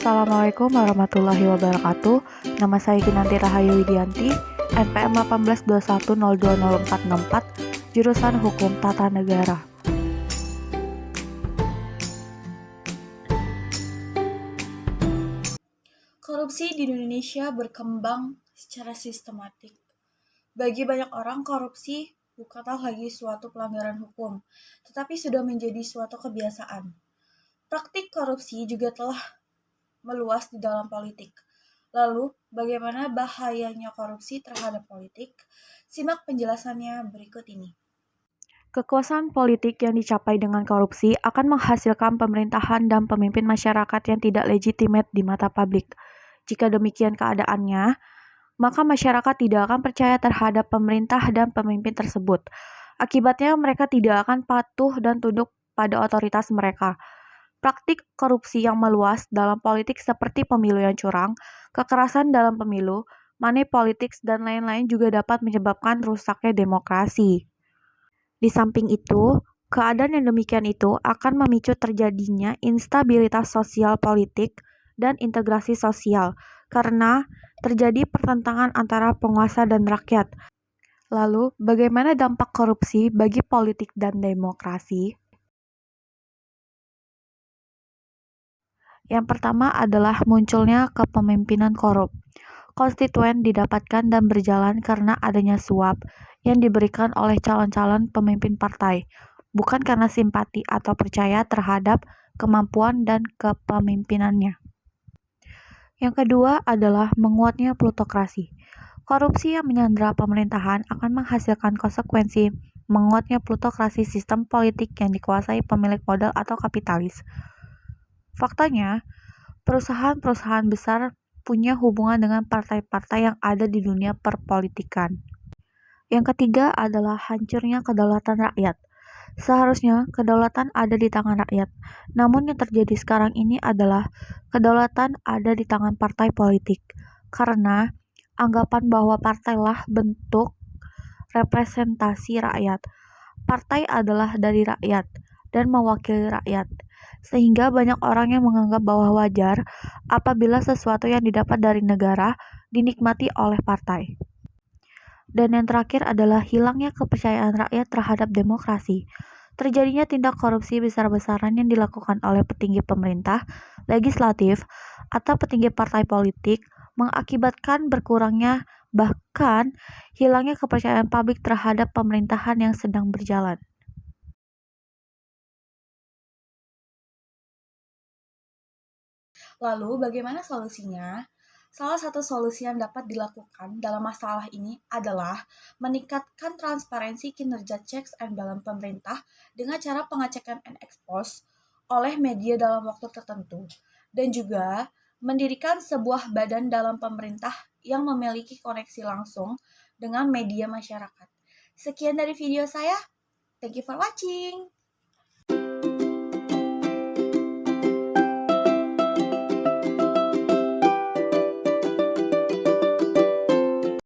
Assalamualaikum warahmatullahi wabarakatuh. Nama saya Ginanti Rahayu Widianti, NPM 1821020464, jurusan Hukum Tata Negara. Korupsi di Indonesia berkembang secara sistematik. Bagi banyak orang, korupsi bukanlah lagi suatu pelanggaran hukum, tetapi sudah menjadi suatu kebiasaan. Praktik korupsi juga telah meluas di dalam politik. Lalu, bagaimana bahayanya korupsi terhadap politik? Simak penjelasannya berikut ini. Kekuasaan politik yang dicapai dengan korupsi akan menghasilkan pemerintahan dan pemimpin masyarakat yang tidak legitimate di mata publik. Jika demikian keadaannya, maka masyarakat tidak akan percaya terhadap pemerintah dan pemimpin tersebut. Akibatnya, mereka tidak akan patuh dan tunduk pada otoritas mereka. Praktik korupsi yang meluas dalam politik seperti pemilu yang curang, kekerasan dalam pemilu, money politics, dan lain-lain juga dapat menyebabkan rusaknya demokrasi. Di samping itu, keadaan yang demikian itu akan memicu terjadinya instabilitas sosial politik dan integrasi sosial karena terjadi pertentangan antara penguasa dan rakyat. Lalu, bagaimana dampak korupsi bagi politik dan demokrasi? Yang pertama adalah munculnya kepemimpinan korup. Konstituen didapatkan dan berjalan karena adanya suap yang diberikan oleh calon-calon pemimpin partai, bukan karena simpati atau percaya terhadap kemampuan dan kepemimpinannya. Yang kedua adalah menguatnya plutokrasi. Korupsi yang menyandera pemerintahan akan menghasilkan konsekuensi menguatnya plutokrasi sistem politik yang dikuasai pemilik modal atau kapitalis. Faktanya, perusahaan-perusahaan besar punya hubungan dengan partai-partai yang ada di dunia perpolitikan. Yang ketiga adalah hancurnya kedaulatan rakyat. Seharusnya kedaulatan ada di tangan rakyat, namun yang terjadi sekarang ini adalah kedaulatan ada di tangan partai politik, karena anggapan bahwa partailah bentuk representasi rakyat. Partai adalah dari rakyat dan mewakili rakyat, sehingga banyak orang yang menganggap bahwa wajar apabila sesuatu yang didapat dari negara dinikmati oleh partai. Dan yang terakhir adalah hilangnya kepercayaan rakyat terhadap demokrasi. Terjadinya tindak korupsi besar-besaran yang dilakukan oleh petinggi pemerintah, legislatif, atau petinggi partai politik mengakibatkan berkurangnya bahkan hilangnya kepercayaan publik terhadap pemerintahan yang sedang berjalan. Lalu, bagaimana solusinya? Salah satu solusi yang dapat dilakukan dalam masalah ini adalah meningkatkan transparansi kinerja checks and balance pemerintah dengan cara pengecekan and expose oleh media dalam waktu tertentu, dan juga mendirikan sebuah badan dalam pemerintah yang memiliki koneksi langsung dengan media masyarakat. Sekian dari video saya. Thank you for watching.